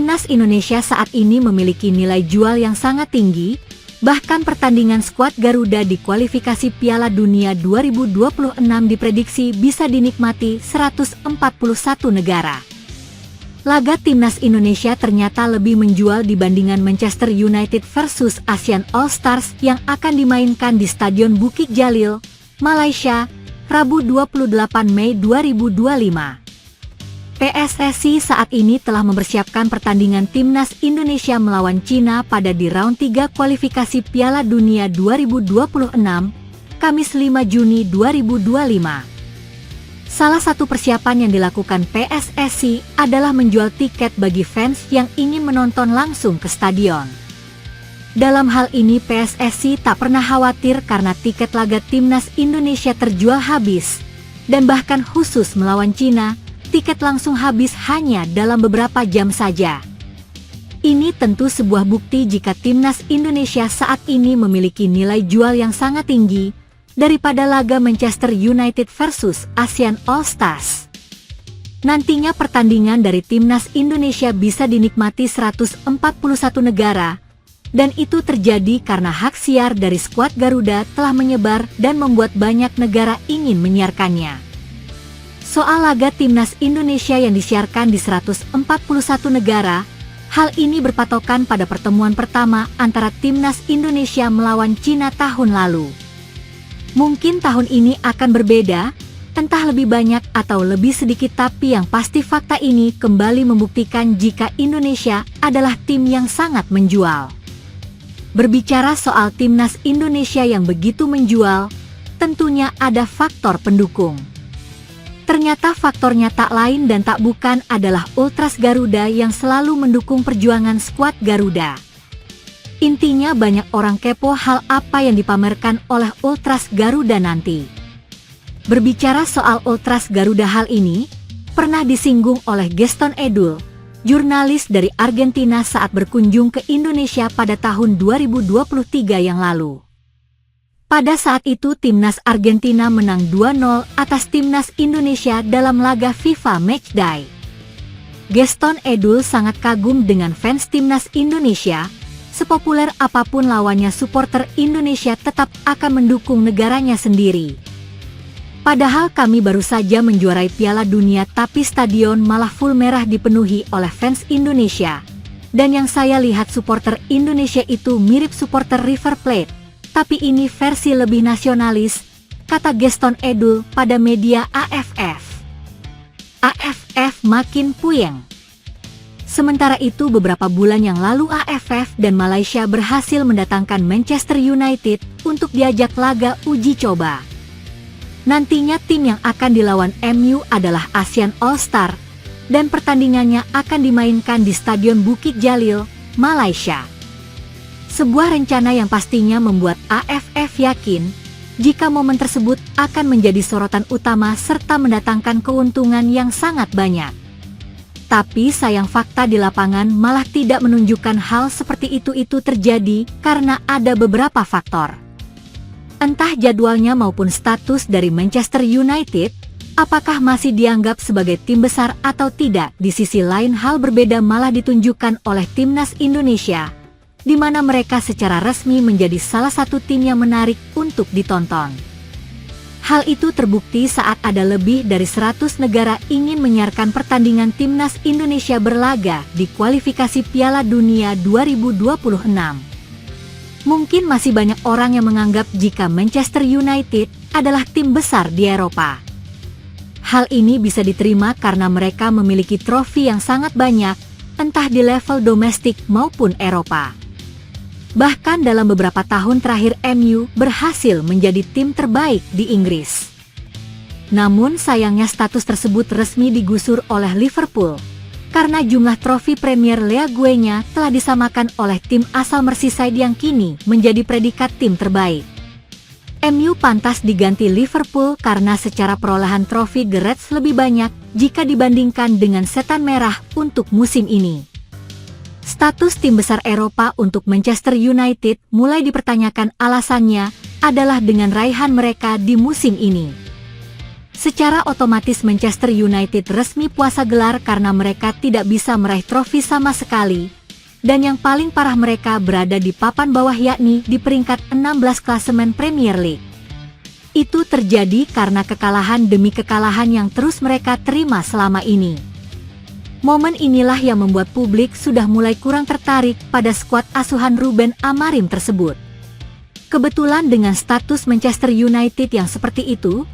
Timnas Indonesia saat ini memiliki nilai jual yang sangat tinggi, bahkan pertandingan skuad Garuda di kualifikasi Piala Dunia 2026 diprediksi bisa dinikmati 141 negara. Laga Timnas Indonesia ternyata lebih menjual dibandingkan Manchester United versus Asian All Stars yang akan dimainkan di Stadion Bukit Jalil, Malaysia, Rabu 28 Mei 2025. PSSI saat ini telah mempersiapkan pertandingan Timnas Indonesia melawan Cina pada di round 3 kualifikasi Piala Dunia 2026, Kamis 5 Juni 2025. Salah satu persiapan yang dilakukan PSSI adalah menjual tiket bagi fans yang ingin menonton langsung ke stadion. Dalam hal ini PSSI tak pernah khawatir karena tiket laga Timnas Indonesia terjual habis, dan bahkan khusus melawan Cina, tiket langsung habis hanya dalam beberapa jam saja. Ini tentu sebuah bukti jika Timnas Indonesia saat ini memiliki nilai jual yang sangat tinggi daripada laga Manchester United versus Asian All Stars. Nantinya pertandingan dari Timnas Indonesia bisa dinikmati 141 negara, dan itu terjadi karena hak siar dari skuad Garuda telah menyebar dan membuat banyak negara ingin menyiarkannya. Soal laga Timnas Indonesia yang disiarkan di 141 negara, hal ini berpatokan pada pertemuan pertama antara Timnas Indonesia melawan Cina tahun lalu. Mungkin tahun ini akan berbeda, entah lebih banyak atau lebih sedikit, tapi yang pasti fakta ini kembali membuktikan jika Indonesia adalah tim yang sangat menjual. Berbicara soal Timnas Indonesia yang begitu menjual, tentunya ada faktor pendukung. Ternyata faktornya tak lain dan tak bukan adalah Ultras Garuda yang selalu mendukung perjuangan skuad Garuda. Intinya banyak orang kepo hal apa yang dipamerkan oleh Ultras Garuda nanti. Berbicara soal Ultras Garuda, hal ini pernah disinggung oleh Gaston Edul, jurnalis dari Argentina saat berkunjung ke Indonesia pada tahun 2023 yang lalu. Pada saat itu Timnas Argentina menang 2-0 atas Timnas Indonesia dalam laga FIFA Matchday. Gaston Edul sangat kagum dengan fans Timnas Indonesia, sepopuler apapun lawannya supporter Indonesia tetap akan mendukung negaranya sendiri. Padahal kami baru saja menjuarai Piala Dunia tapi stadion malah full merah dipenuhi oleh fans Indonesia. Dan yang saya lihat supporter Indonesia itu mirip supporter River Plate. Tapi ini versi lebih nasionalis, kata Gaston Edul pada media AFF. AFF makin puyeng. Sementara itu beberapa bulan yang lalu AFF dan Malaysia berhasil mendatangkan Manchester United untuk diajak laga uji coba. Nantinya tim yang akan dilawan MU adalah Asian All Star, dan pertandingannya akan dimainkan di Stadion Bukit Jalil, Malaysia. Sebuah rencana yang pastinya membuat AFF yakin jika momen tersebut akan menjadi sorotan utama serta mendatangkan keuntungan yang sangat banyak. Tapi sayang fakta di lapangan malah tidak menunjukkan hal seperti itu terjadi karena ada beberapa faktor. Entah jadwalnya maupun status dari Manchester United, apakah masih dianggap sebagai tim besar atau tidak. Di sisi lain hal berbeda malah ditunjukkan oleh Timnas Indonesia, di mana mereka secara resmi menjadi salah satu tim yang menarik untuk ditonton. Hal itu terbukti saat ada lebih dari 100 negara ingin menyiarkan pertandingan Timnas Indonesia berlaga di kualifikasi Piala Dunia 2026. Mungkin masih banyak orang yang menganggap jika Manchester United adalah tim besar di Eropa. Hal ini bisa diterima karena mereka memiliki trofi yang sangat banyak, entah di level domestik maupun Eropa. Bahkan dalam beberapa tahun terakhir MU berhasil menjadi tim terbaik di Inggris. Namun sayangnya status tersebut resmi digusur oleh Liverpool, karena jumlah trofi Premier League-nya telah disamakan oleh tim asal Merseyside yang kini menjadi predikat tim terbaik. MU pantas diganti Liverpool karena secara perolehan trofi The Reds lebih banyak jika dibandingkan dengan Setan Merah untuk musim ini. Status tim besar Eropa untuk Manchester United mulai dipertanyakan, alasannya adalah dengan raihan mereka di musim ini. Secara otomatis Manchester United resmi puasa gelar karena mereka tidak bisa meraih trofi sama sekali. Dan yang paling parah, mereka berada di papan bawah, yakni di peringkat 16 klasemen Premier League. Itu terjadi karena kekalahan demi kekalahan yang terus mereka terima selama ini. Momen inilah yang membuat publik sudah mulai kurang tertarik pada skuad asuhan Ruben Amorim tersebut. Kebetulan dengan status Manchester United yang seperti itu,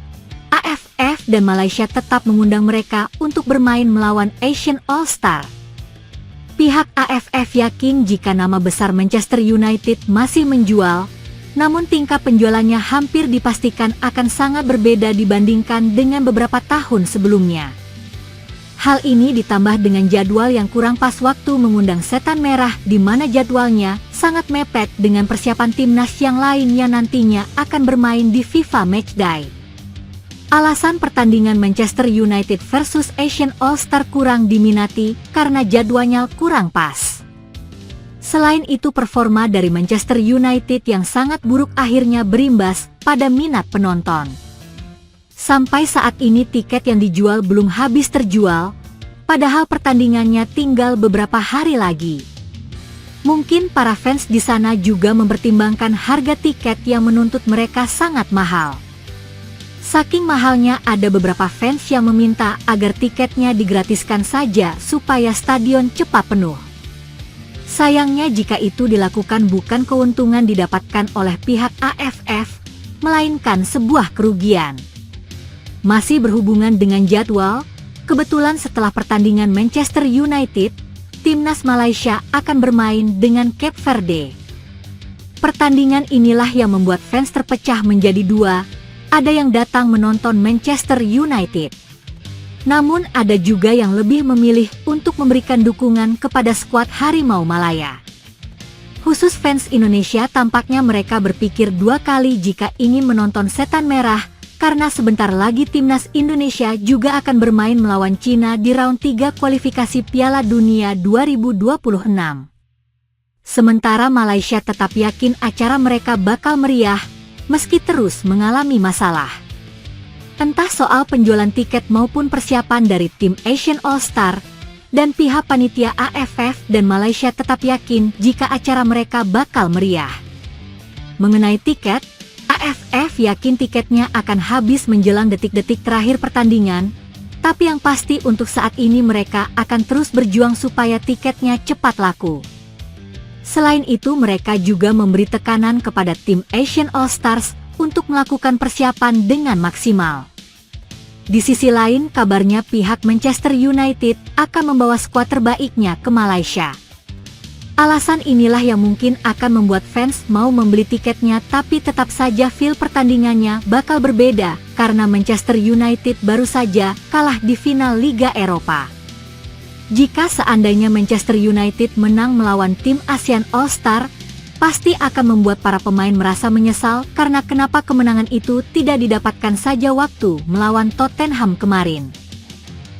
AFF dan Malaysia tetap mengundang mereka untuk bermain melawan Asian All-Star. Pihak AFF yakin jika nama besar Manchester United masih menjual, namun tingkat penjualannya hampir dipastikan akan sangat berbeda dibandingkan dengan beberapa tahun sebelumnya. Hal ini ditambah dengan jadwal yang kurang pas waktu mengundang Setan Merah, di mana jadwalnya sangat mepet dengan persiapan timnas yang lain yang nantinya akan bermain di FIFA Matchday. Alasan pertandingan Manchester United versus Asian All-Star kurang diminati karena jadwalnya kurang pas. Selain itu, performa dari Manchester United yang sangat buruk akhirnya berimbas pada minat penonton. Sampai saat ini tiket yang dijual belum habis terjual, padahal pertandingannya tinggal beberapa hari lagi. Mungkin para fans di sana juga mempertimbangkan harga tiket yang menuntut mereka sangat mahal. Saking mahalnya, ada beberapa fans yang meminta agar tiketnya digratiskan saja supaya stadion cepat penuh. Sayangnya jika itu dilakukan, bukan keuntungan didapatkan oleh pihak AFF, melainkan sebuah kerugian. Masih berhubungan dengan jadwal, kebetulan setelah pertandingan Manchester United, timnas Malaysia akan bermain dengan Cape Verde. Pertandingan inilah yang membuat fans terpecah menjadi dua. Ada yang datang menonton Manchester United, namun ada juga yang lebih memilih untuk memberikan dukungan kepada skuad Harimau Malaya. Khusus fans Indonesia, tampaknya mereka berpikir dua kali jika ingin menonton Setan Merah, karena sebentar lagi timnas Indonesia juga akan bermain melawan Cina di round 3 kualifikasi Piala Dunia 2026. Sementara Malaysia tetap yakin acara mereka bakal meriah, meski terus mengalami masalah. Entah soal penjualan tiket maupun persiapan dari tim Asian All-Star, dan pihak panitia AFF dan Malaysia tetap yakin jika acara mereka bakal meriah. Mengenai tiket, AFF yakin tiketnya akan habis menjelang detik-detik terakhir pertandingan, tapi yang pasti untuk saat ini mereka akan terus berjuang supaya tiketnya cepat laku. Selain itu, mereka juga memberi tekanan kepada tim Asian All-Stars untuk melakukan persiapan dengan maksimal. Di sisi lain, kabarnya pihak Manchester United akan membawa skuad terbaiknya ke Malaysia. Alasan inilah yang mungkin akan membuat fans mau membeli tiketnya, tapi tetap saja feel pertandingannya bakal berbeda karena Manchester United baru saja kalah di final Liga Eropa. Jika seandainya Manchester United menang melawan tim ASEAN All-Star, pasti akan membuat para pemain merasa menyesal karena kenapa kemenangan itu tidak didapatkan saja waktu melawan Tottenham kemarin.